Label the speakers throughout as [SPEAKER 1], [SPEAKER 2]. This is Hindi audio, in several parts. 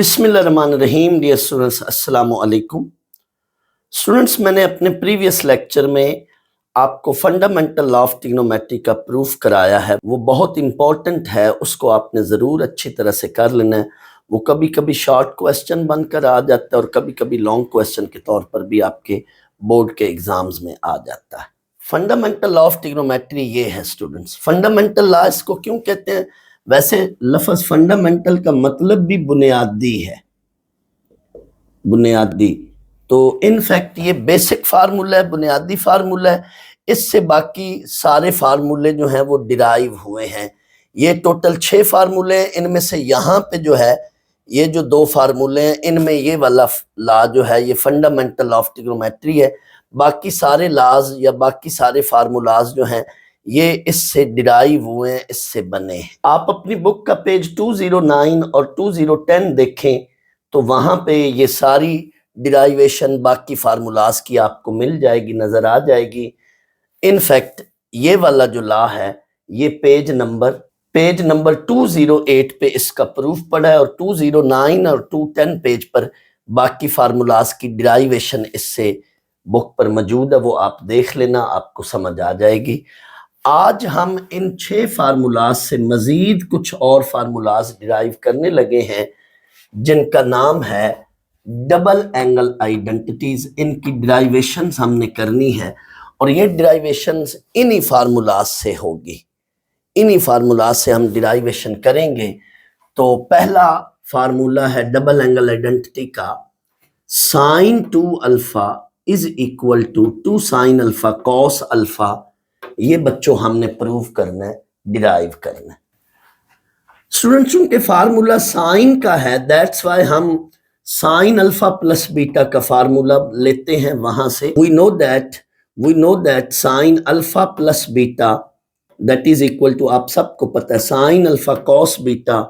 [SPEAKER 1] बिस्मिल्लाहिर्रहमानिर्रहीम। डियर स्टूडेंट्स, अस्सलामु अलैकुम। स्टूडेंट्स, मैंने अपने प्रीवियस लेक्चर में आपको फंडामेंटल लॉ ऑफ ट्रिग्नोमेट्री का प्रूफ कराया है। वो बहुत इंपॉर्टेंट है, उसको आपने ज़रूर अच्छी तरह से कर लेना है। वो कभी कभी शॉर्ट क्वेश्चन बनकर आ जाता है और कभी कभी लॉन्ग क्वेश्चन के तौर पर भी आपके बोर्ड के एग्जाम्स में आ जाता है। फंडामेंटल लॉ ऑफ ट्रिग्नोमेट्री ये है स्टूडेंट्स। फंडामेंटल लॉ इसको क्यों कहते हैं? वैसे लफ्ज़ फंडामेंटल का मतलब भी बुनियादी है, बुनियादी। तो इनफैक्ट ये बेसिक फार्मूला है, बुनियादी फार्मूला है। इससे बाकी सारे फार्मूले जो हैं वो डिराइव हुए हैं। ये टोटल 6 फार्मूले हैं। इनमें से यहाँ पे जो है ये जो 2 फार्मूले हैं, इनमें ये वाला लॉ जो है ये फंडामेंटल लॉ ऑफ ट्रिग्नोमेट्री है। बाकी सारे लॉज या बाकी सारे फार्मूलाज जो हैं ये इससे डिराइव हुए हैं, इससे बने हैं। आप अपनी बुक का पेज 209 और 2010 देखें तो वहां पे ये सारी डिराइवेशन बाकी फार्मूलाज की आपको मिल जाएगी, नजर आ जाएगी। इनफैक्ट ये वाला जो लॉ है ये पेज नंबर 208 पे इसका प्रूफ पड़ा है और 209 और 210 पेज पर बाकी फार्मूलाज की डिराइवेशन इससे बुक पर मौजूद है। वो आप देख लेना, आपको समझ आ जाएगी। आज हम इन 6 फार्मूलाज से मजीद कुछ और फार्मूलाज डिराइव करने लगे हैं जिनका नाम है डबल एंगल आइडेंटिटीज। इनकी डिराइवेशंस हमने करनी है और ये डिराइवेशंस इन्हीं फार्मूलाज से होगी। इन्हीं फार्मूलाज से हम डिराइवेशन करेंगे। तो पहला फार्मूला है डबल एंगल आइडेंटिटी का, sine 2 alpha is equal to 2 sine alpha cos alpha. ये बच्चों हमने प्रूव करना है, डिराइव करना है। स्टूडेंट्स, चूंकि फार्मूला साइन का है, दैट्स वाई हम साइन अल्फा प्लस बीटा का फार्मूला लेते हैं। वहां से we know that sine alpha plus beta that is equal to, आप सबको पता है, sine alpha cos beta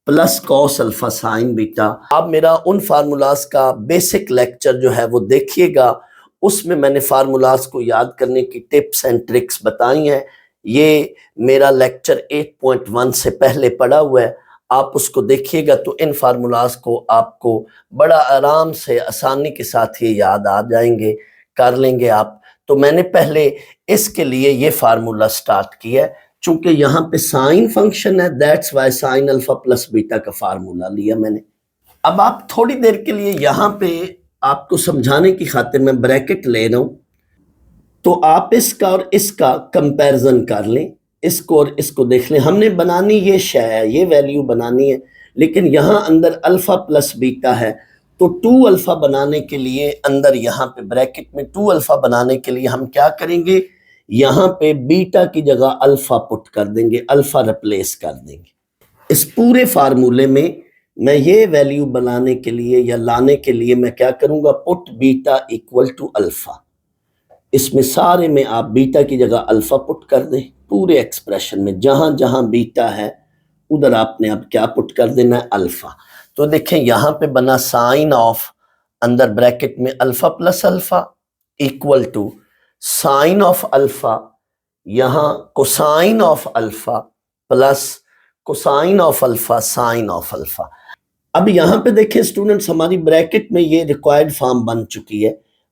[SPEAKER 1] plus cos alpha sine beta. आप मेरा उन फार्मूलाज का बेसिक लेक्चर जो है वो देखिएगा, उसमें मैंने फार्मूलाज को याद करने की टिप्स एंड ट्रिक्स बताई हैं। ये मेरा लेक्चर 8.1 से पहले पड़ा हुआ है, आप उसको देखिएगा तो इन फार्मूलाज को आपको बड़ा आराम से आसानी के साथ ये याद आ जाएंगे, कर लेंगे आप। तो मैंने पहले इसके लिए ये फार्मूला स्टार्ट किया है। चूंकि यहाँ पे साइन फंक्शन है, that's Y sign alpha plus beta का फार्मूला लिया मैंने। अब आप थोड़ी देर के लिए यहाँ पे आपको समझाने की खातिर मैं ब्रैकेट ले रहा हूं, तो आप इसका और इसका कंपैरिजन कर लें, इसको और इसको देख लें। हमने बनानी ये शय है, ये वैल्यू बनानी है, लेकिन यहाँ अंदर अल्फा प्लस बीटा है। तो 2 अल्फा बनाने के लिए अंदर यहाँ पे ब्रैकेट में 2 अल्फा बनाने के लिए हम क्या करेंगे, यहाँ पे बीटा की जगह अल्फा पुट कर देंगे, अल्फा रिप्लेस कर देंगे। इस पूरे फार्मूले में मैं ये वैल्यू बनाने के लिए या लाने के लिए मैं क्या करूंगा, put beta equal to alpha. इसमें सारे में आप बीटा की जगह अल्फा पुट कर दें। पूरे एक्सप्रेशन में जहां जहां बीटा है उधर आपने अब क्या पुट कर देना है, अल्फा। तो देखें यहाँ पे बना साइन ऑफ, अंदर ब्रैकेट में alpha plus alpha equal to sine of alpha, यहाँ cosine of alpha plus cosine of alpha sine of alpha. अब यहाँ पे देखें स्टूडेंट्स, हमारी ब्रैकेट में ये रिक्वायर्ड फॉर्म बन चुकी है,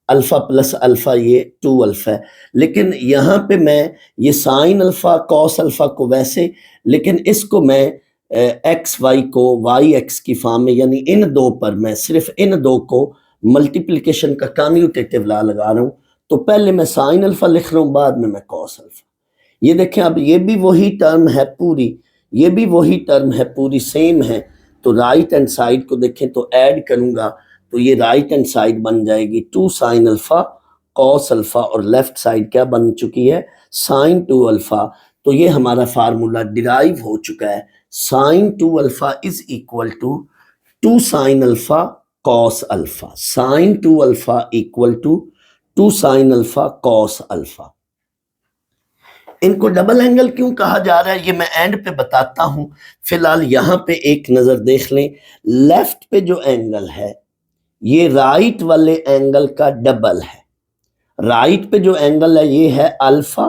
[SPEAKER 1] अल्फा प्लस अल्फा, ये 2 अल्फा है। लेकिन यहाँ पे मैं ये साइन अल्फा कॉस अल्फा को वैसे, लेकिन इसको मैं एक्स वाई को वाई एक्स की फॉर्म में, यानी इन 2 पर मैं सिर्फ इन 2 को मल्टीप्लिकेशन का कम्यूटेटिव लॉ लगा रहा हूँ। तो पहले मैं साइन अल्फा लिख रहा हूँ, बाद में मैं कॉस अल्फा। ये देखें, अब ये भी वही टर्म है पूरी, ये भी वही टर्म है पूरी, सेम है। तो राइट हैंड साइड को देखें तो ऐड करूंगा तो ये राइट हैंड साइड बन जाएगी 2 साइन अल्फा कॉस अल्फा, और लेफ्ट साइड क्या बन चुकी है, साइन 2 अल्फा। तो ये हमारा फार्मूला डिराइव हो चुका है, sine 2 alpha is equal to 2 sine alpha cos alpha. Sine 2 alpha equal to 2 sine alpha cos alpha. इनको डबल एंगल क्यों कहा जा रहा है ये मैं एंड पे बताता हूं। फिलहाल यहाँ पे एक नजर देख लें, लेफ्ट पे जो एंगल है ये राइट वाले एंगल का डबल है। राइट पे जो एंगल है ये है अल्फा,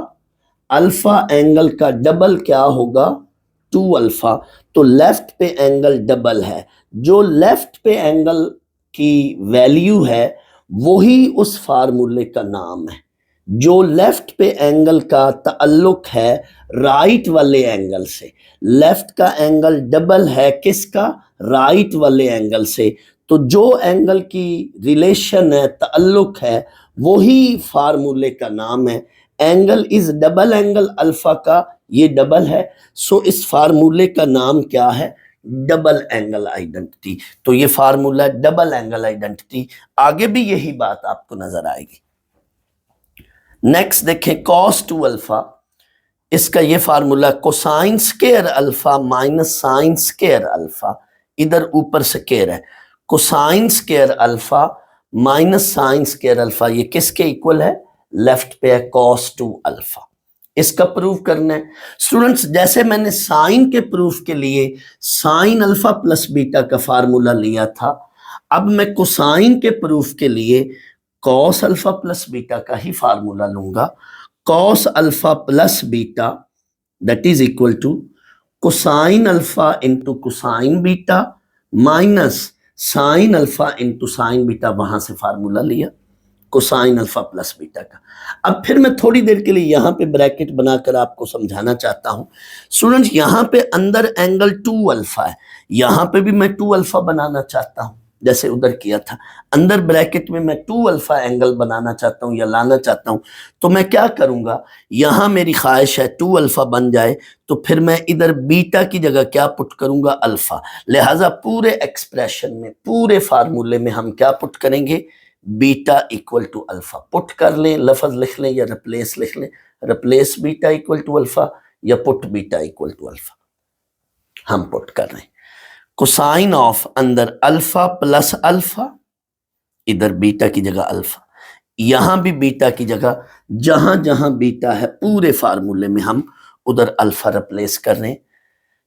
[SPEAKER 1] अल्फा एंगल का डबल क्या होगा, 2 अल्फा। तो लेफ्ट पे एंगल डबल है, जो लेफ्ट पे एंगल की वैल्यू है वही उस फार्मूले का नाम है। जो लेफ्ट पे एंगल का ताल्लुक है राइट वाले एंगल से, लेफ्ट का एंगल डबल है किसका, राइट वाले एंगल से, तो जो एंगल की रिलेशन है, ताल्लुक है, वही फार्मूले का नाम है। Angle is double angle alpha का, ये डबल है, सो इस फार्मूले का नाम क्या है, डबल एंगल आइडेंटिटी। तो ये फार्मूला डबल एंगल आइडेंटिटी, आगे भी यही बात आपको नजर आएगी। नेक्स्ट देखें cos 2 अल्फा, इसका ये formula cosine square alpha minus sine square alpha, इधर ऊपर स्केयर है, cosine square alpha minus sine square alpha, ये किसके इक्वल है, लेफ्ट पे है cos 2 अल्फा। इसका प्रूफ करना है स्टूडेंट्स, जैसे मैंने साइन के प्रूफ के लिए साइन अल्फा प्लस बीटा का फार्मूला लिया था, अब मैं कोसाइन के प्रूफ के लिए कॉस अल्फा प्लस बीटा का ही फार्मूला लूंगा। Cos alpha plus beta that is equal to cosine alpha into cosine beta minus sine alpha into sine beta, वहां से फार्मूला लिया कोसाइन अल्फा प्लस बीटा का। अब फिर मैं थोड़ी देर के लिए यहां पे ब्रैकेट बनाकर आपको समझाना चाहता हूं स्टूडेंट्स, यहां पे अंदर एंगल 2 अल्फा है, यहां पे भी मैं 2 अल्फा बनाना चाहता हूं जैसे उधर किया था, अंदर ब्रैकेट में मैं 2 अल्फा एंगल बनाना चाहता हूं या लाना चाहता हूं, तो मैं क्या करूंगा, यहां मेरी ख्वाहिश है 2 अल्फा बन जाए, तो फिर मैं इधर बीटा की जगह क्या पुट करूंगा, अल्फा। लिहाजा पूरे एक्सप्रेशन में, पूरे फार्मूले में हम क्या पुट करेंगे, beta equal to alpha put कर लें, लफ्ज लिख लें या रिप्लेस लिख लें, replace beta equal to alpha या put beta equal to alpha, हम पुट कर रहे हैं। कोसाइन ऑफ अंदर अल्फा प्लस अल्फा, इधर बीटा की जगह अल्फा, यहां भी बीटा की जगह, जहां जहां बीटा है पूरे फार्मूले में हम उधर अल्फा रिप्लेस कर रहे हैं।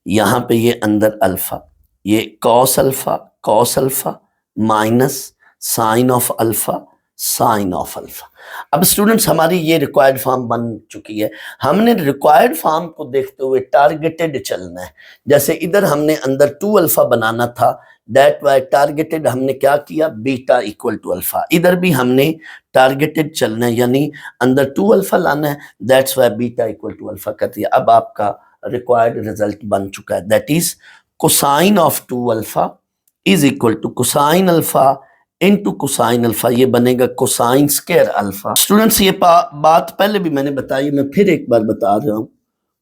[SPEAKER 1] यहां पे ये अंदर अल्फा, ये cos alpha minus sine of alpha sine of alpha. अब स्टूडेंट्स हमारी ये रिक्वायर्ड फॉर्म बन चुकी है, हमने रिक्वायर्ड फॉर्म को देखते हुए टारगेटेड चलना है। जैसे इधर हमने अंदर 2 अल्फा बनाना था, दैट वाई टारगेटेड हमने क्या किया, बीटा इक्वल टू अल्फा, इधर भी हमने टारगेटेड चलना है, यानी अंदर 2 अल्फा लाना है, that's why beta equal to alpha कर दिया। अब आपका रिक्वायर्ड रिजल्ट बन चुका है, that is cosine of 2 alpha is equal to cosine alpha into cosine alpha, ये बनेगा कोसाइन स्क्वायर अल्फा। स्टूडेंट्स ये बात पहले भी मैंने बताई, मैं फिर एक बार बता रहा हूं,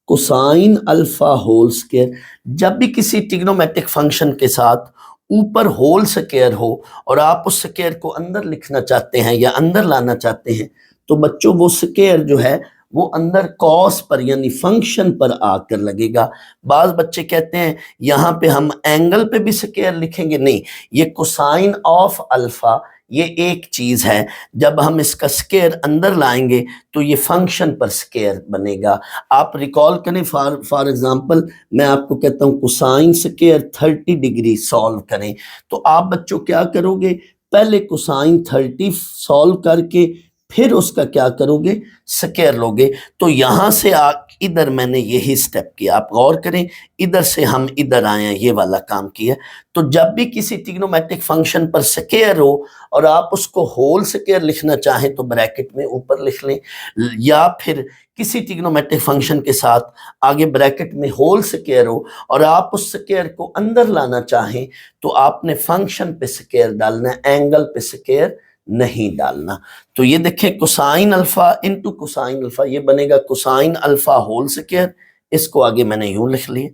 [SPEAKER 1] कोसाइन अल्फा होल स्क्वायर, जब भी किसी ट्रिग्नोमेट्रिक फंक्शन के साथ ऊपर होल स्क्वायर हो और आप उस स्क्वायर को अंदर लिखना चाहते हैं या अंदर लाना चाहते हैं, तो बच्चों वो स्क्वायर जो है वो अंदर कॉस पर यानी फंक्शन पर आकर लगेगा। बाज बच्चे कहते हैं यहाँ पे हम एंगल पे भी स्क्वायर लिखेंगे, नहीं, ये कोसाइन ऑफ अल्फा ये एक चीज है, जब हम इसका स्क्वायर अंदर लाएंगे तो ये फंक्शन पर स्क्वायर बनेगा। आप रिकॉल करें, फॉर एग्जांपल मैं आपको कहता हूँ कोसाइन स्क्वायर 30 डिग्री सॉल्व करें, तो आप बच्चों क्या करोगे, पहले कोसाइन 30 सॉल्व करके फिर उसका क्या करोगे, स्क्वायर लोगे। तो यहां से इधर मैंने यही स्टेप किया, आप गौर करें, इधर से हम इधर आए हैं, ये वाला काम किया। तो जब भी किसी ट्रिग्नोमेट्रिक फंक्शन पर स्क्वायर हो और आप उसको होल स्क्वायर लिखना चाहें तो ब्रैकेट में ऊपर लिख लें, या फिर किसी ट्रिग्नोमेट्रिक फंक्शन के साथ आगे ब्रैकेट में होल स्क्वायर हो और आप उस स्क्वायर को अंदर लाना चाहें तो आपने फंक्शन पे स्क्वायर डालना है, एंगल पे स्क्वायर नहीं डालना। तो ये देखें cosine alpha into cosine alpha, ये बनेगा कोसाइन अल्फा होल स्क्वायर, इसको आगे मैंने यूं लिख लिया,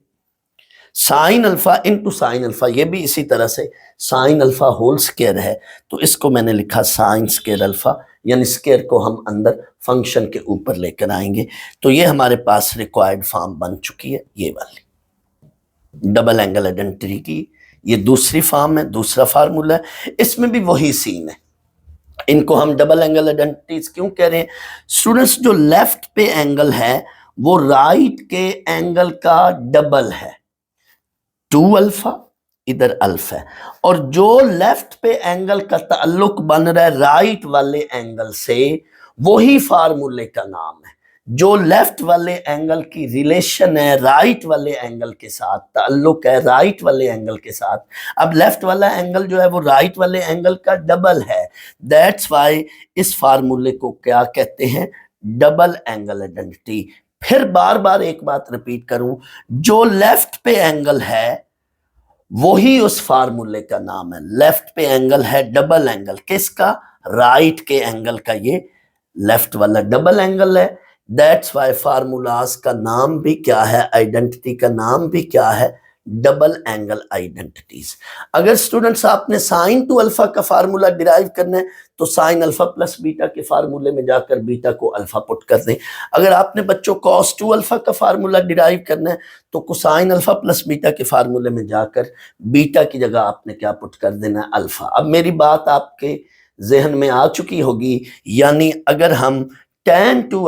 [SPEAKER 1] sine alpha into sine alpha, ये भी इसी तरह से साइन अल्फा होल स्क्वायर है, तो इसको मैंने लिखा साइन स्क्वायर अल्फा, यानी स्क्वायर को हम अंदर फंक्शन के ऊपर लेकर आएंगे। तो ये हमारे पास रिक्वायर्ड फॉर्म बन चुकी है, ये वाली डबल एंगल आइडेंटिटी की ये दूसरी फॉर्म है, दूसरा फार्मूला है। इसमें भी वही सीन है, इनको हम डबल एंगल आइडेंटिटीज क्यों कह रहे हैं स्टूडेंट्स, जो लेफ्ट पे एंगल है वो राइट के एंगल का डबल है, 2 अल्फा इधर अल्फा है, और जो लेफ्ट पे एंगल का ताल्लुक बन रहा है राइट वाले एंगल से, वही फार्मूले का नाम है। जो लेफ्ट वाले एंगल की रिलेशन है राइट वाले एंगल के साथ, ताल्लुक है राइट वाले एंगल के साथ। अब लेफ्ट वाला एंगल जो है वो राइट वाले एंगल का डबल है, दैट्स वाई इस फार्मूले को क्या कहते हैं, डबल एंगल आइडेंटिटी। फिर बार बार एक बात रिपीट करूं, जो लेफ्ट पे एंगल है वही उस फार्मूले का नाम है। लेफ्ट पे एंगल है डबल एंगल, किसका, राइट के एंगल का, ये लेफ्ट वाला डबल एंगल है। दैट्स वाई फार्मूलाज का नाम भी क्या है, आइडेंटिटी का नाम भी क्या है, डबल एंगल आइडेंटिटीज। अगर स्टूडेंट्स आपने साइन टू अल्फा का फार्मूला डिराइव करना है तो साइन अल्फा प्लस बीटा के फार्मूले में जाकर बीटा को अल्फा पुट कर दें। अगर आपने बच्चों कॉस टू अल्फा का फार्मूला डिराइव करना है तो कोसाइन अल्फा प्लस बीटा के फार्मूले में जाकर बीटा की जगह आपने क्या पुट कर देना है, अल्फा। अब मेरी बात आपके जहन में आ चुकी होगी, यानी अगर हम tan टू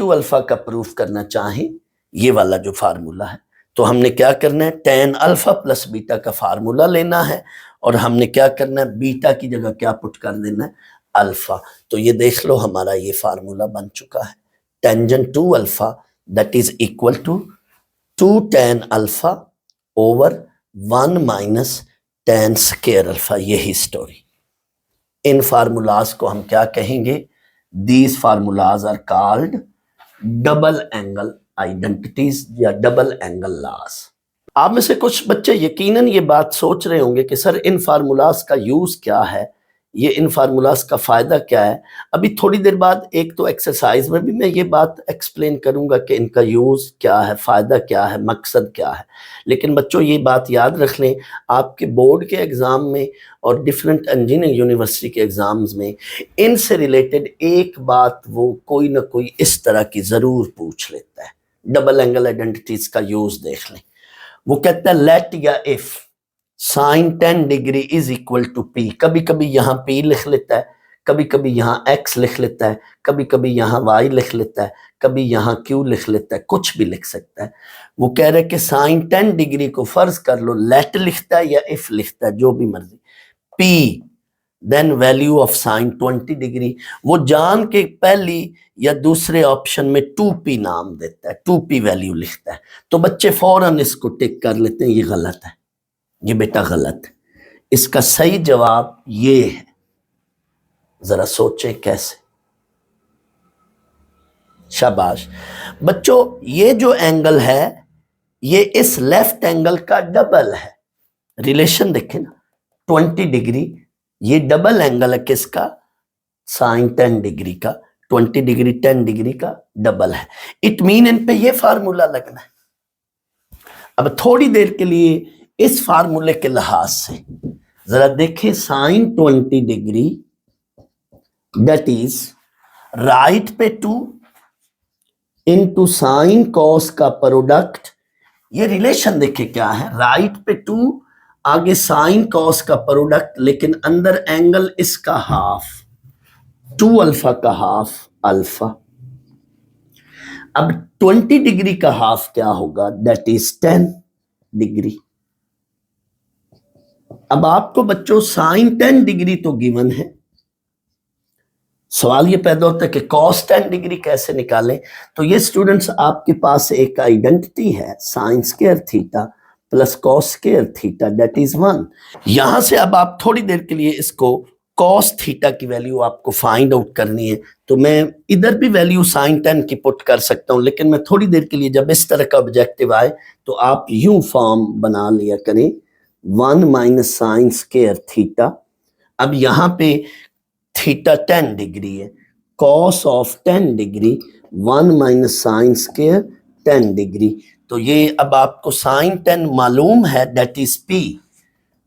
[SPEAKER 1] अल्फा का प्रूफ करना चाहें, ये वाला जो फार्मूला है, तो हमने क्या करना है, tan अल्फा प्लस बीटा का फार्मूला लेना है और हमने क्या करना है, बीटा की जगह क्या पुट कर देना है, अल्फा। तो ये देख लो हमारा ये फार्मूला बन चुका है, tangent two alpha that is equal to 2 tan alpha over 1 minus tan square alpha. यही स्टोरी। इन फार्मूलाज को हम क्या कहेंगे, these formulas are called double angle identities या डबल एंगल लॉज। आप में से कुछ बच्चे यकीनन ये बात सोच रहे होंगे कि सर इन फार्मूलाज का यूज क्या है, ये इन फार्मूलाज का फायदा क्या है। अभी थोड़ी देर बाद एक तो एक्सरसाइज में भी मैं ये बात एक्सप्लेन करूंगा कि इनका यूज क्या है, फायदा क्या है, मकसद क्या है। लेकिन बच्चों ये बात याद रख लें, आपके बोर्ड के एग्जाम में और डिफरेंट इंजीनियरिंग यूनिवर्सिटी के एग्जाम्स में इनसे रिलेटेड एक बात वो कोई ना कोई इस तरह की जरूर पूछ लेता है। डबल एंगल आइडेंटिटीज का यूज देख लें। वो कहता है लेट या if sine 10 degree is equal to P. कभी कभी यहाँ पी लिख लेता है, कभी कभी यहाँ एक्स लिख लेता है, कभी कभी यहाँ वाई लिख लेता है, कभी यहाँ क्यू लिख लेता है, कुछ भी लिख सकता है। वो कह रहे कि साइन 10 डिग्री को फर्ज कर लो लेट लिखता है या इफ लिखता है, जो भी मर्जी, P then value of sine 20 degree. वो जान के पहली या दूसरे ऑप्शन में 2p नाम देता है, 2p वैल्यू लिखता है। तो बच्चे फौरन इसको टिक कर लेते हैं, ये गलत है, ये बेटा गलत है। इसका सही जवाब ये है। जरा सोचें कैसे। शाबाश बच्चों, ये जो एंगल है ये इस लेफ्ट एंगल का डबल है। रिलेशन देखें ना, 20 डिग्री, ये डबल एंगल है किसका, साइन 10 डिग्री का। 20 डिग्री 10 डिग्री का डबल है। इट मीन इन पे ये फार्मूला लगना है। अब थोड़ी देर के लिए इस फार्मूले के लिहाज से जरा देखें, sine 20 degree that is right पे 2 इंटू साइन कॉस का प्रोडक्ट। ये रिलेशन देखे क्या है, राइट पे 2 आगे साइन कॉस का प्रोडक्ट, लेकिन अंदर एंगल इसका हाफ, 2 अल्फा का हाफ अल्फा। अब 20 डिग्री का हाफ क्या होगा, दैट इज 10 डिग्री। अब आपको बच्चों साइन 10 डिग्री तो गिवन है, सवाल ये पैदा होता है कि कॉस 10 डिग्री कैसे निकालें। तो ये स्टूडेंट्स आपके पास एक आइडेंटिटी है, sine square theta plus cos square theta that is 1। यहां से अब आप थोड़ी देर के लिए इसको कॉस थीटा की वैल्यू आपको फाइंड आउट करनी है, तो मैं इधर भी वैल्यू साइन 10 की पुट कर सकता हूं, लेकिन मैं थोड़ी देर के लिए जब इस तरह का ऑब्जेक्टिव आए तो आप यूं फॉर्म बना लिया करें, 1 माइनस साइन स्क्वायर थीटा। अब यहां पे थीटा 10 डिग्री है, cos of 10 degree 1 minus sine square 10 degree. तो ये अब आपको साइन 10 मालूम है, that is P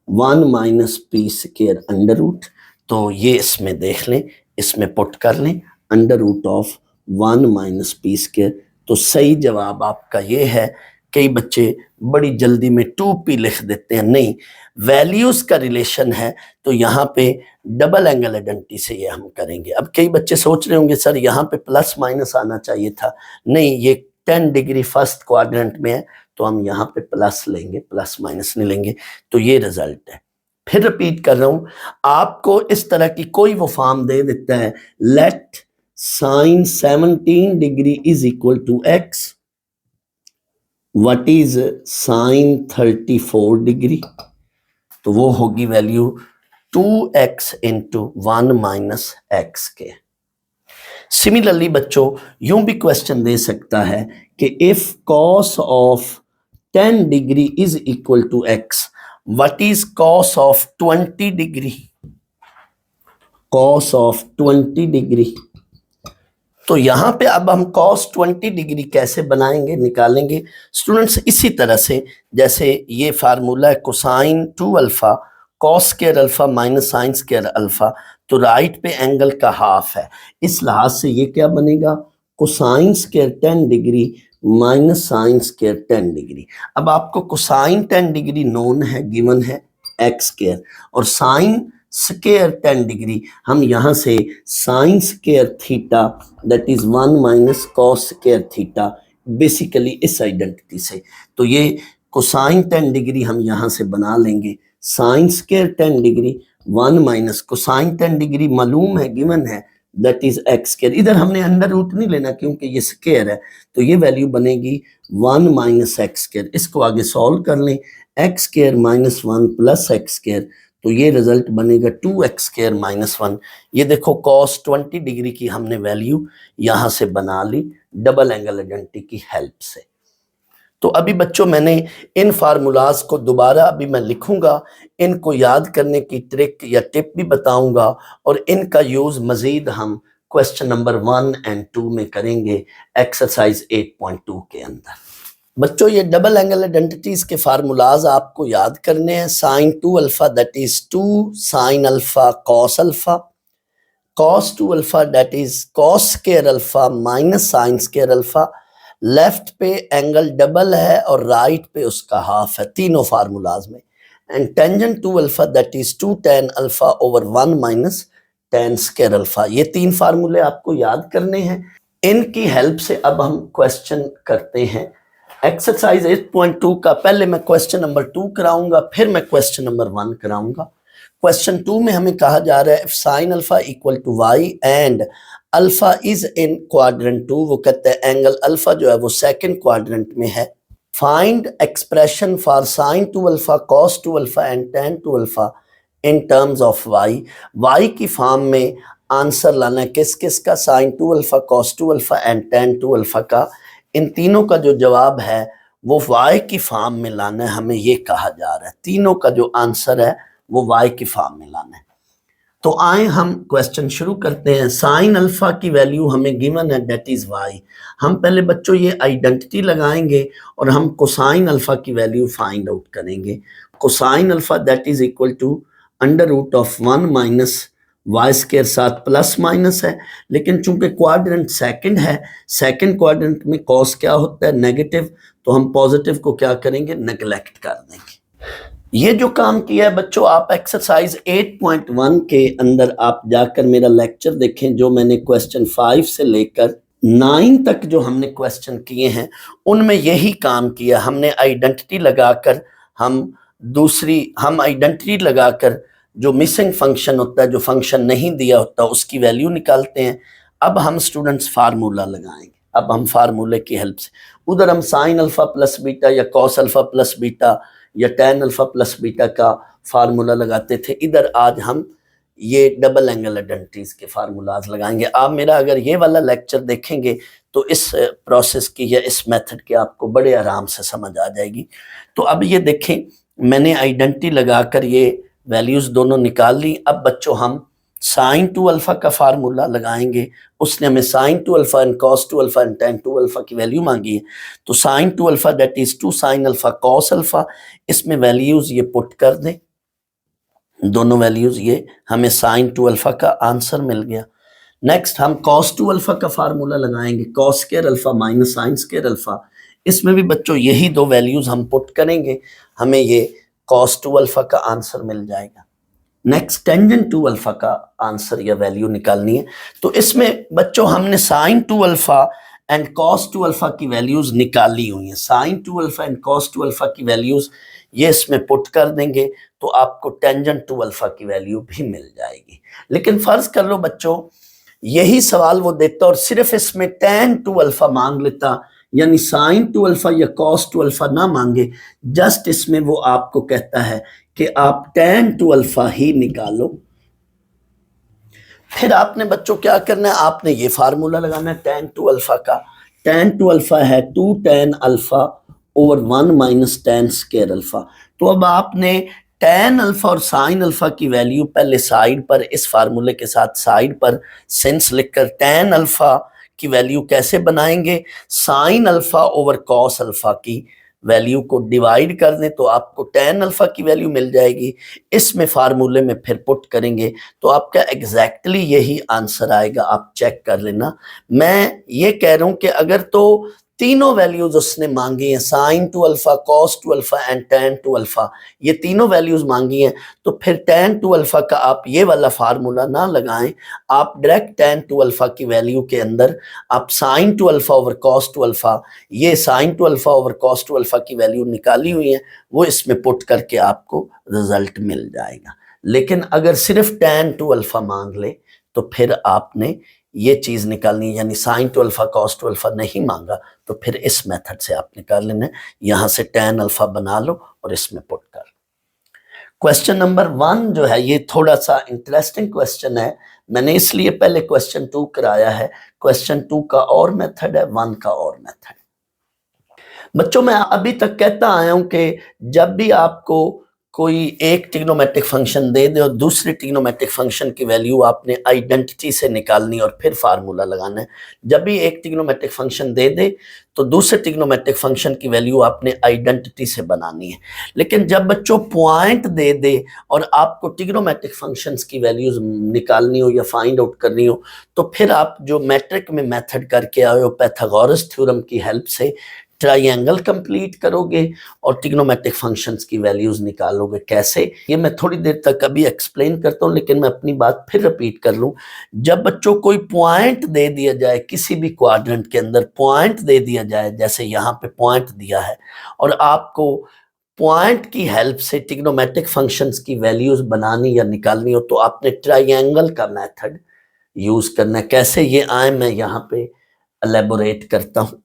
[SPEAKER 1] 1 minus P square under root. तो ये इसमें देख लें, इसमें पुट कर लें under root of 1 minus P square. तो सही जवाब आपका ये है। कई बच्चे बड़ी जल्दी में 2p लिख देते हैं, नहीं, वैल्यूज का रिलेशन है तो यहाँ पे डबल एंगल आइडेंटिटी से ये हम करेंगे। अब कई बच्चे सोच रहे होंगे सर यहाँ पे प्लस माइनस आना चाहिए था, नहीं, ये 10 डिग्री फर्स्ट क्वाड्रेंट में है तो हम यहाँ पे प्लस लेंगे, प्लस माइनस नहीं लेंगे। तो ये रिजल्ट है। फिर रिपीट कर रहा हूं, आपको इस तरह की कोई वो फॉर्म दे देता है, let sine 17 degree is equal to X, what is sine 34 degree, तो वो होगी value 2x into 1 minus X के। सिमिलरली बच्चों यूं भी क्वेश्चन दे सकता है कि if cos of 10 degree is equal to X, what is cos of 20 degree, cos of 20 degree. तो यहां पे अब हम cos 20 डिग्री कैसे बनाएंगे, निकालेंगे स्टूडेंट्स, इसी तरह से जैसे ये फार्मूला है cosine 2 alpha cos square alpha minus sine square alpha, तो राइट पे एंगल का हाफ है, इस लिहाज से ये क्या बनेगा cosine square 10 degree minus sine square 10 degree. अब आपको कोसाइन 10 डिग्री नोन है, गिवन है एक्स स्क्वायर, और साइन स्क्वायर 10 डिग्री हम यहां से sine square theta that is 1 minus cos square theta, basically इस आइडेंटिटी से, तो ये कोसाइन 10 डिग्री हम यहां से बना लेंगे sign square 10 degree 1 minus cosine 10 degree मालूम है, गिवन है, दैट इज एक्स स्क्वायर। इधर हमने अंडर रूट नहीं लेना क्योंकि ये स्क्वायर है, तो ये वैल्यू बनेगी 1 माइनस एक्स स्क्वायर। इसको आगे सॉल्व कर लें, x square minus 1 plus x square, तो ये रिजल्ट बनेगा 2x स्क्वायर माइनस 1। ये देखो cos 20 डिग्री की हमने वैल्यू यहां से बना ली डबल एंगल आइडेंटिटी की हेल्प से। तो अभी बच्चों मैंने इन फार्मूलाज को दोबारा अभी मैं लिखूंगा, इनको याद करने की ट्रिक या टिप भी बताऊंगा, और इनका यूज मजीद हम क्वेश्चन नंबर 1 एंड 2 में करेंगे एक्सरसाइज 8.2 के अंदर। बच्चों ये डबल एंगल आइडेंटिटीज के फार्मूलाज आपको याद करने हैं। Sine 2 alpha that is 2 sine alpha cos alpha, cos 2 alpha that is cos square alpha minus sine square alpha. Left पे एंगल डबल है और राइट पे उसका हाफ है तीनों फार्मूलाज में। And tangent 2 alpha that is 2 tan alpha over 1 minus tan square alpha. ये तीन फार्मूले आपको याद करने हैं। इनकी हेल्प से अब हम क्वेश्चन करते हैं एक्सरसाइज 8.2 का। पहले मैं क्वेश्चन नंबर 2 कराऊंगा, फिर मैं क्वेश्चन नंबर 1 कराऊंगा। क्वेश्चन 2 में हमें कहा जा रहा है if sine alpha equal to Y and alpha is in quadrant 2, वो कहते हैं एंगल अल्फा जो है वो सेकंड क्वाड्रेंट में है, find expression for sine 2 alpha cos 2 alpha and tan 2 alpha in terms of Y. Y की फॉर्म में आंसर लाना है किस किस का, sine 2 alpha cos 2 alpha and tan 2 alpha का। इन तीनों का जो जवाब है वो y की फॉर्म में लाना है, हमें ये कहा जा रहा है तीनों का जो आंसर है वो y की फॉर्म में लाना है। तो आए हम क्वेश्चन शुरू करते हैं। साइन अल्फा की वैल्यू हमें गिवन है दैट इज y। हम पहले बच्चों ये आइडेंटिटी लगाएंगे और हम कोसाइन अल्फा की वैल्यू फाइंड आउट करेंगे। Cosine alpha that is equal to under root of 1 minus Y square, साथ प्लस माइनस है, लेकिन चूंकि क्वाड्रेंट सेकंड है, सेकंड क्वाड्रेंट में कॉस क्या होता है नेगेटिव, तो हम पॉजिटिव को क्या करेंगे नेग्लेक्ट कर देंगे। ये जो काम किया है बच्चों आप एक्सरसाइज 8.1 के अंदर आप जाकर मेरा लेक्चर देखें, जो मैंने क्वेश्चन 5 से लेकर 9 तक जो हमने क्वेश्चन किए हैं उनमें यही काम किया। हमने आइडेंटिटी लगाकर हम आइडेंटिटी लगाकर जो मिसिंग फंक्शन होता है, जो फंक्शन नहीं दिया होता, उसकी वैल्यू निकालते हैं। अब हम स्टूडेंट्स फार्मूला लगाएंगे। अब हम फार्मूले की हेल्प से, उधर हम साइन अल्फा प्लस बीटा या कॉस अल्फा प्लस बीटा या tan अल्फा प्लस बीटा का फार्मूला लगाते थे, इधर आज हम ये डबल एंगल आइडेंटिटीज के फार्मूलाज लगाएंगे। आप मेरा अगर ये वाला लेक्चर देखेंगे तो इस प्रोसेस की या इस मेथड की आपको बड़े आराम से समझ आ जाएगी। तो अब ये देखें मैंने आइडेंटिटी लगाकर ये वैल्यूज दोनों निकाल ली। अब बच्चों हम साइन 2 अल्फा का फार्मूला लगाएंगे। उसने हमें sine 2 alpha and cos 2 alpha and tan 2 alpha की वैल्यू मांगी है, तो sine 2 alpha that is 2 sine alpha cos alpha, इसमें वैल्यूज ये पुट कर दें, दोनों वैल्यूज, ये हमें साइन 2 अल्फा का आंसर मिल गया। नेक्स्ट हम कॉस 2 अल्फा का फार्मूला लगाएंगे, cos square alpha minus sine square alpha, इसमें भी बच्चों यही दो वैल्यूज हम पुट करेंगे, हमें ये cos 2 अल्फा का आंसर मिल जाएगा। नेक्स्ट टेंजेंट 2 अल्फा का आंसर या वैल्यू निकालनी है। तो इसमें बच्चों हमने sine 2 alpha and cos 2 alpha की वैल्यूज निकाली हुई हैं। Sine 2 alpha and cos 2 alpha की वैल्यूज ये इसमें पुट कर देंगे तो आपको टेंजेंट 2 अल्फा की वैल्यू भी मिल जाएगी। लेकिन फर्ज कर लो बच्चों यही सवाल वो देता और सिर्फ इसमें tan 2 अल्फा मांग लेता, यानी sin 2 अल्फा या cos 2 अल्फा ना मांगे, जस्ट इसमें वो आपको कहता है कि आप tan 2 अल्फा ही निकालो। फिर आपने बच्चों क्या करना है, आपने ये फार्मूला लगाना है tan 2 अल्फा का। tan 2 अल्फा है 2 tan alpha over 1 minus tan square alpha. तो अब आपने tan अल्फा और sin अल्फा की वैल्यू पहले साइड पर इस फार्मूले के साथ साइड पर सिंस लिखकर tan अल्फा की वैल्यू कैसे बनाएंगे, sin alpha over cos alpha की वैल्यू को डिवाइड कर दें तो आपको tan अल्फा की वैल्यू मिल जाएगी। इसमें फार्मूले में फिर पुट करेंगे तो आपका एग्जैक्टली यही आंसर आएगा, आप चेक कर लेना। मैं ये कह रहा हूं कि अगर तो तीनों वैल्यूज उसने मांगी हैं, sin 2 alpha, cos 2 alpha and tan 2 alpha, ये तीनों वैल्यूज मांगी हैं, तो फिर tan 2 अल्फा का आप ये वाला फार्मूला ना लगाएं, आप डायरेक्ट tan 2 अल्फा की वैल्यू के अंदर आप sin 2 alpha over cos 2 alpha, ये sin 2 alpha over cos 2 alpha की वैल्यू निकाली हुई है, वो इसमें पुट करके आपको रिजल्ट मिल जाएगा। लेकिन अगर सिर्फ tan 2 अल्फा मांग ले तो फिर आपने ये चीज निकालनी, यानी sin 2 अल्फा cos 2 अल्फा नहीं मांगा तो फिर इस मेथड से आप निकाल लेना है। यहां से tan अल्फा बना लो और इसमें पुट कर। क्वेश्चन नंबर 1 जो है ये थोड़ा सा इंटरेस्टिंग क्वेश्चन है, मैंने इसलिए पहले क्वेश्चन 2 कराया है। क्वेश्चन 2 का और मेथड है, 1 का और मेथड। बच्चों मैं अभी तक कहता आया हूं कि जब भी आपको कोई एक ट्रिग्नोमेट्रिक फंक्शन दे दे और दूसरे ट्रिग्नोमेट्रिक फंक्शन की वैल्यू आपने आइडेंटिटी से निकालनी और फिर फार्मूला लगाना है। जब भी एक ट्रिग्नोमेट्रिक फंक्शन दे दे तो दूसरे ट्रिग्नोमेट्रिक फंक्शन की वैल्यू आपने आइडेंटिटी से बनानी है। लेकिन जब बच्चों पॉइंट दे दे और आपको ट्रिग्नोमेट्रिक फंक्शंस की वैल्यूज निकालनी हो या फाइंड आउट करनी हो तो फिर आप जो मैट्रिक में मेथड करके आए हो पाइथागोरस थ्योरम की हेल्प से ट्राइंगल कंप्लीट करोगे और ट्रिग्नोमेट्रिक फंक्शंस की वैल्यूज निकालोगे। कैसे, ये मैं थोड़ी देर तक अभी एक्सप्लेन करता हूँ, लेकिन मैं अपनी बात फिर रिपीट कर लूँ। जब बच्चों कोई पॉइंट दे दिया जाए, किसी भी क्वाड्रेंट के अंदर पॉइंट दे दिया जाए, जैसे यहाँ पे पॉइंट दिया है और आपको पॉइंट की हेल्प से ट्रिग्नोमेट्रिक फंक्शंस की वैल्यूज बनानी या निकालनी हो तो आपने ट्राइंगल का मेथड यूज करना है। कैसे ये आए मैं यहाँ पे एलेबोरेट करता हूँ।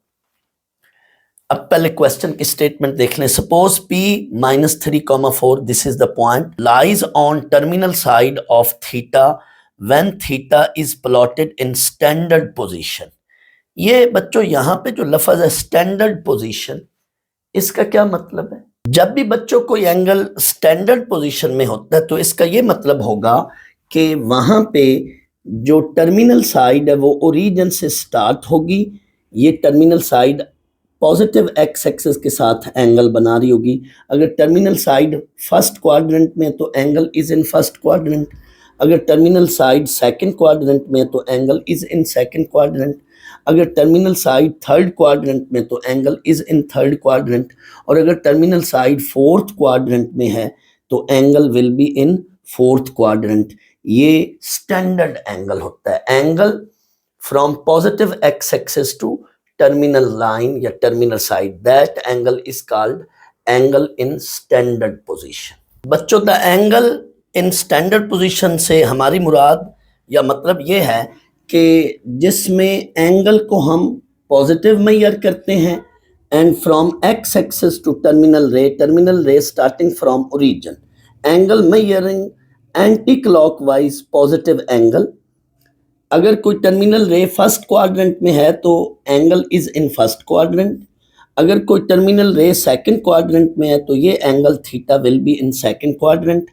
[SPEAKER 1] अब पहले क्वेश्चन की स्टेटमेंट देख लें। Suppose p minus 3,4 this is the point lies on terminal side of theta when theta is plotted in standard position. ये बच्चों यहाँ पे जो लफ्ज है स्टैंडर्ड पोजीशन, इसका क्या मतलब है? जब भी बच्चों कोई एंगल स्टैंडर्ड पोजीशन में होता है तो इसका ये मतलब होगा कि वहां पे जो टर्मिनल साइड है वो ओरिजिन से स्टार्ट होगी। ये terminal side positive x axis के साथ एंगल बना रही होगी। अगर टर्मिनल साइड फर्स्ट क्वाड्रेंट में तो angle is in first quadrant, अगर टर्मिनल साइड सेकंड क्वाड्रेंट में तो angle is in second quadrant, अगर टर्मिनल साइड थर्ड क्वाड्रेंट में तो angle is in third quadrant, और अगर टर्मिनल साइड फोर्थ क्वाड्रेंट में है तो angle will be in fourth quadrant. ये स्टैंडर्ड एंगल होता है, angle from positive x axis to terminal line या terminal side, that angle is called angle in standard position। बच्चों the angle in standard position से हमारी मुराद या मतलब ये है कि जिसमें एंगल को हम पॉजिटिव मेजर करते हैं and from x axis to terminal ray starting from origin, angle measuring anti-clockwise positive angle। अगर कोई टर्मिनल रे फर्स्ट क्वाड्रेंट में है तो angle is in first quadrant, अगर कोई टर्मिनल रे सेकंड क्वाड्रेंट में है तो ये angle theta will be in second quadrant,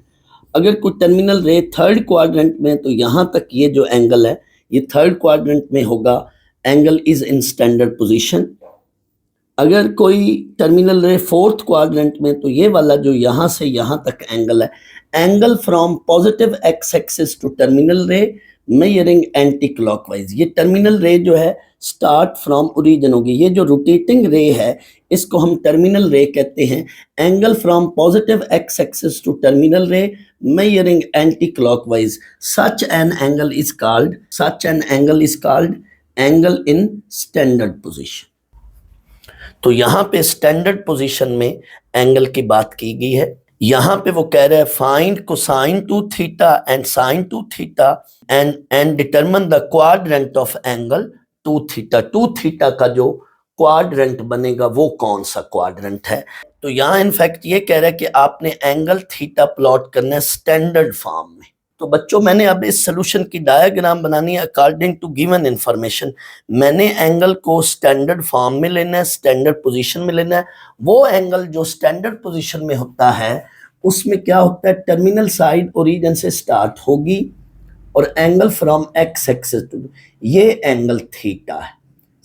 [SPEAKER 1] अगर कोई टर्मिनल रे थर्ड क्वाड्रेंट में है तो यहाँ तक ये जो एंगल है ये थर्ड क्वाड्रेंट में होगा, angle is in standard position, अगर कोई टर्मिनल रे फोर्थ क्वाड्रेंट में तो ये वाला जो यहाँ से यहाँ तक एंगल है, angle from positive x axis to terminal ray measuring anticlockwise. ये टर्मिनल रे जो है स्टार्ट फ्रॉम ओरिजिन होगी, ये जो रोटेटिंग रे है इसको हम टर्मिनल रे कहते हैं। Angle from positive x axis to terminal ray measuring anticlockwise, such an angle is called angle in standard position. तो यहाँ पे स्टैंडर्ड पोजीशन में एंगल की बात की गई है। यहां पे वो कह रहा है find cosine two theta and sine two theta and determine the quadrant of angle two theta. Two theta का जो क्वाड्रेंट बनेगा वो कौन सा क्वाड्रेंट है। तो यहां इनफैक्ट ये कह रहा है कि आपने एंगल थीटा प्लॉट करना है स्टैंडर्ड फॉर्म में। तो बच्चों मैंने अब इस सोल्यूशन की डायग्राम बनानी है अकॉर्डिंग टू गिवन इंफॉर्मेशन। मैंने एंगल को स्टैंडर्ड फॉर्म में लेना है, स्टैंडर्ड पोजीशन में लेना है। वो एंगल जो स्टैंडर्ड पोजीशन में होता है उसमें क्या होता है, टर्मिनल साइड ओरिजिन से स्टार्ट होगी और angle from X axis to, ये एंगल थीटा है।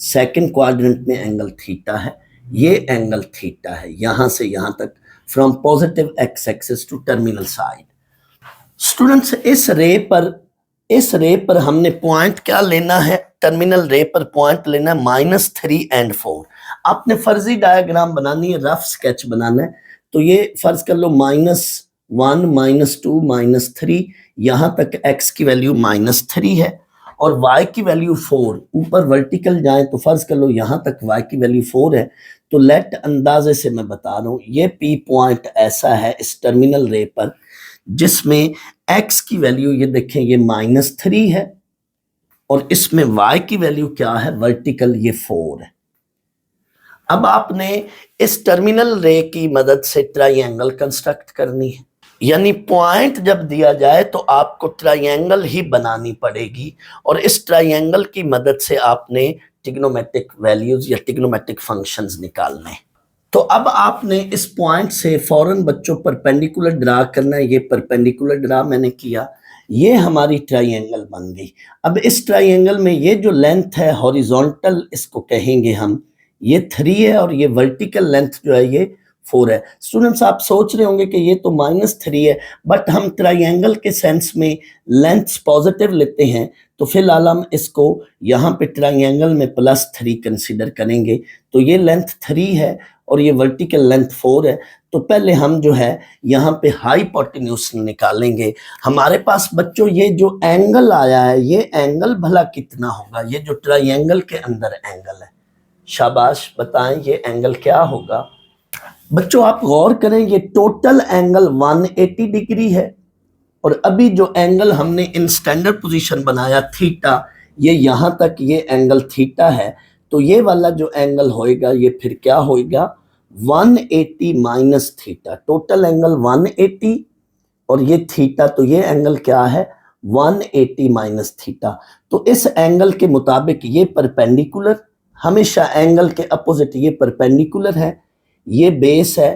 [SPEAKER 1] सेकंड क्वाड्रेंट में एंगल थीटा है, ये एंगल थीटा है यहां से यहां तक, from positive x axis to terminal side. Students इस रे पर हमने पॉइंट क्या लेना है, टर्मिनल रे पर पॉइंट लेना है -3 एंड 4। आपने फर्जी डायग्राम बनानी है, रफ स्केच बनाना है। तो ये फर्ज कर लो -1 -2 -3, यहां तक x की वैल्यू -3 है और y की वैल्यू 4। ऊपर वर्टिकल जाए तो फर्ज कर लो यहां तक y की वैल्यू 4 है। तो लेट अंदाजे से मैं बता रहा हूं ये P पॉइंट ऐसा है इस टर्मिनल रे पर जिसमें x की वैल्यू ये देखें ये -3 है और इसमें y की वैल्यू क्या है, वर्टिकल ये 4 है। अब आपने इस टर्मिनल रे की मदद से ट्राइंगल कंस्ट्रक्ट करनी है, यानी पॉइंट जब दिया जाए तो आपको ट्राइंगल ही बनानी पड़ेगी और इस ट्राइंगल की मदद से आपने ट्रिग्नोमेट्रिक वैल्यूज या ट्रिग्नोमेट्रिक फंक्शंस निकालने हैं। तो अब आपने इस पॉइंट से फौरन बच्चों परपेंडिकुलर ड्रा करना है। ये परपेंडिकुलर ड्रा मैंने किया, ये हमारी ट्राइंगल बन गई। अब इस ट्राइंगल में ये जो लेंथ है हॉरिजॉन्टल इसको कहेंगे हम, ये 3 है और ये वर्टिकल लेंथ जो है ये 4 है। स्टूडेंट्स आप सोच रहे होंगे कि ये तो -3 है, बट हम ट्राइंगल के सेंस में लेंथ्स पॉजिटिव लेते हैं तो फिलहाल हम इसको यहाँ पे ट्राइंगल में +3 कंसीडर करेंगे। तो ये लेंथ 3 है और ये वर्टिकल लेंथ 4 है। तो पहले हम जो है यहाँ पे हाइपोटेन्यूज निकालेंगे। हमारे पास बच्चों ये जो एंगल आया है ये एंगल भला कितना होगा, ये जो ट्राइंगल के अंदर एंगल है, शाबाश बताएं ये एंगल क्या होगा। बच्चों आप गौर करें ये टोटल एंगल 180 डिग्री है और अभी जो एंगल हमने इन स्टैंडर्ड पोजीशन बनाया थीटा, ये यहां तक ये एंगल थीटा है। तो ये वाला जो एंगल होएगा ये फिर क्या होएगा, 180 माइनस थीटा। टोटल एंगल 180 और ये थीटा, तो ये एंगल क्या है 180 माइनस थीटा। तो इस एंगल के मुताबिक ये परपेंडिकुलर, हमेशा एंगल के अपोजिट ये परपेंडिकुलर है, ये बेस है।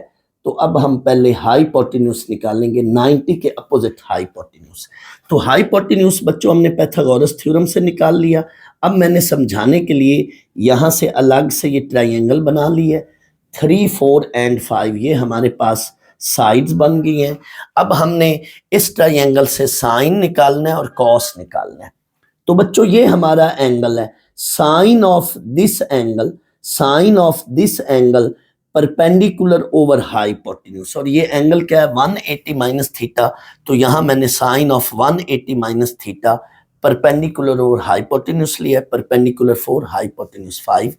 [SPEAKER 1] तो अब हम पहले हाइपोटेन्यूज निकालेंगे, 90 के अपोजिट हाइपोटेन्यूज। तो हाइपोटेन्यूज बच्चों हमने पाइथागोरस थ्योरम से निकाल लिया। अब मैंने समझाने के लिए यहाँ से अलग से ये ट्राइंगल बना ली है, 3 4 एंड 5 ये हमारे पास साइड्स बन गई हैं। अब हमने इस ट्राइंगल से साइन निकालना है और कॉस निकालना है। तो बच्चों ये हमारा एंगल है, sine of this angle perpendicular over hypotenuse, और ये एंगल क्या है 180 माइनस थीटा। तो यहां मैंने sine of 180 minus theta perpendicular over hypotenuse लिया, परपेंडिकुलर 4 हाइपोटेन्यूज 5।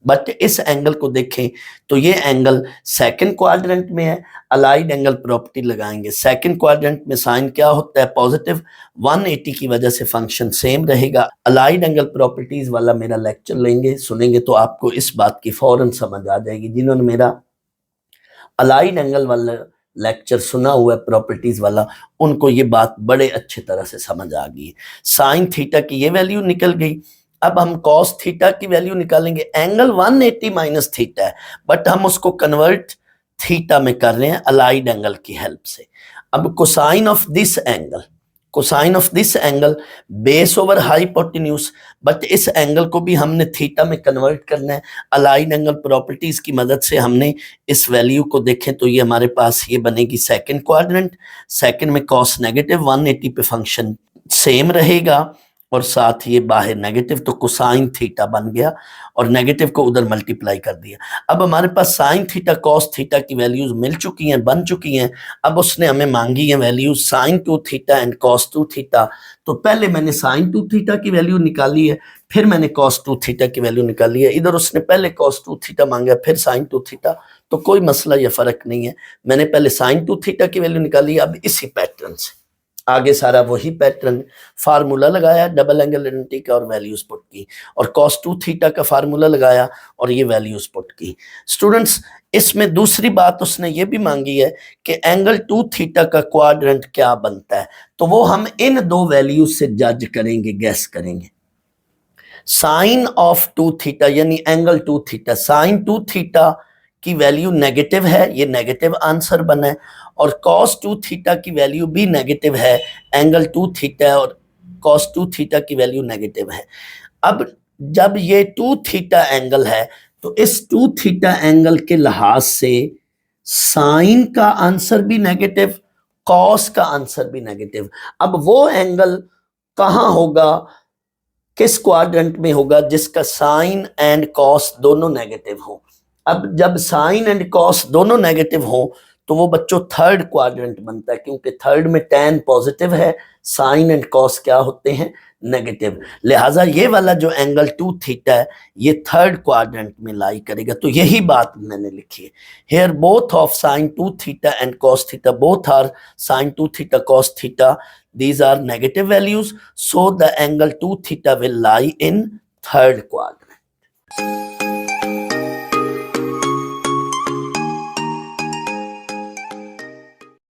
[SPEAKER 1] बट इस एंगल को देखें तो ये एंगल सेकंड क्वाड्रेंट में है, अलाइड एंगल प्रॉपर्टी लगाएंगे। सेकंड क्वाड्रेंट में साइन क्या होता है पॉजिटिव, 180 की वजह से फंक्शन सेम रहेगा। अलाइड एंगल प्रॉपर्टीज वाला मेरा लेक्चर लेंगे सुनेंगे तो आपको इस बात की फौरन समझ आ जाएगी। जिन्होंने मेरा अलाइड एंगल वाला लेक्चर सुना हुआ है प्रॉपर्टीज वाला, उनको ये बात बड़े अच्छे तरह से समझ आ गई। साइन थीटा की ये वैल्यू निकल गई। अब हम कॉस थीटा की वैल्यू निकालेंगे। एंगल 180 माइनस थीटा है बट हम उसको कन्वर्ट थीटा में कर रहे हैं अलाइड एंगल की हेल्प से। अब cosine of this angle base over hypotenuse, but इस एंगल को भी हमने थीटा में कन्वर्ट करना है। अलाइड एंगल प्रॉपर्टीज की मदद से हमने इस वैल्यू को देखें तो ये हमारे पास ये बनेगी सेकंड क्वाड्रेंट। सेकंड में कॉस नेगेटिव 180 पे फंक्शन सेम रहेगा और साथ ये बाहर नेगेटिव, तो कोसाइन थीटा बन गया और नेगेटिव को उधर मल्टीप्लाई कर दिया। अब हमारे पास साइन थीटा कॉस थीटा की वैल्यूज मिल चुकी हैं, बन चुकी हैं। अब उसने हमें मांगी है values sine 2 theta and cos 2 theta. तो पहले मैंने साइन 2 थीटा की वैल्यू निकाली है, फिर मैंने कॉस 2 थीटा की वैल्यू निकाली है। इधर उसने पहले कॉस 2 थीटा मांगा, फिर साइन 2 थीटा, तो कोई मसला या फर्क नहीं है। मैंने पहले साइन 2 थीटा की वैल्यू निकाली है। अब इसी पैटर्न से आगे सारा वही पैटर्न, फार्मूला लगाया डबल एंगल आइडेंटिटी का और वैल्यूज पुट की, और कॉस 2 थीटा का फार्मूला लगाया और ये वैल्यूज पुट की। स्टूडेंट्स, इसमें दूसरी बात उसने ये भी मांगी है कि एंगल 2 थीटा का क्वाड्रेंट क्या बनता है, तो वो हम इन दो वैल्यूज से जज करेंगे, गैस करेंगे। साइन ऑफ 2 थीटा यानी एंगल 2 थीटा, साइन 2 थीटा की वैल्यू नेगेटिव है, ये नेगेटिव आंसर बना है, और कॉस 2 थीटा की वैल्यू भी नेगेटिव है, एंगल 2 थीटा और कॉस 2 थीटा की वैल्यू नेगेटिव है। अब जब ये 2 थीटा एंगल है तो इस 2 थीटा एंगल के लिहाज से साइन का आंसर भी नेगेटिव, कॉस का आंसर भी नेगेटिव। अब वो एंगल कहां होगा, किस क्वाड्रेंट में होगा जिसका साइन एंड कॉस दोनों नेगेटिव हो। अब जब साइन एंड कॉस दोनों नेगेटिव हो तो वो बच्चों थर्ड क्वाड्रेंट बनता है, क्योंकि थर्ड में tan पॉजिटिव है, साइन एंड कॉस क्या होते हैं, नेगेटिव। लिहाजा ये वाला जो एंगल 2 थीटा है ये थर्ड क्वाड्रेंट में लाई करेगा। तो यही बात मैंने लिखी है, here both of sine 2 theta and cos theta, both are sine 2 theta cos theta, these are negative values, so the angle 2 theta will lie in third quadrant.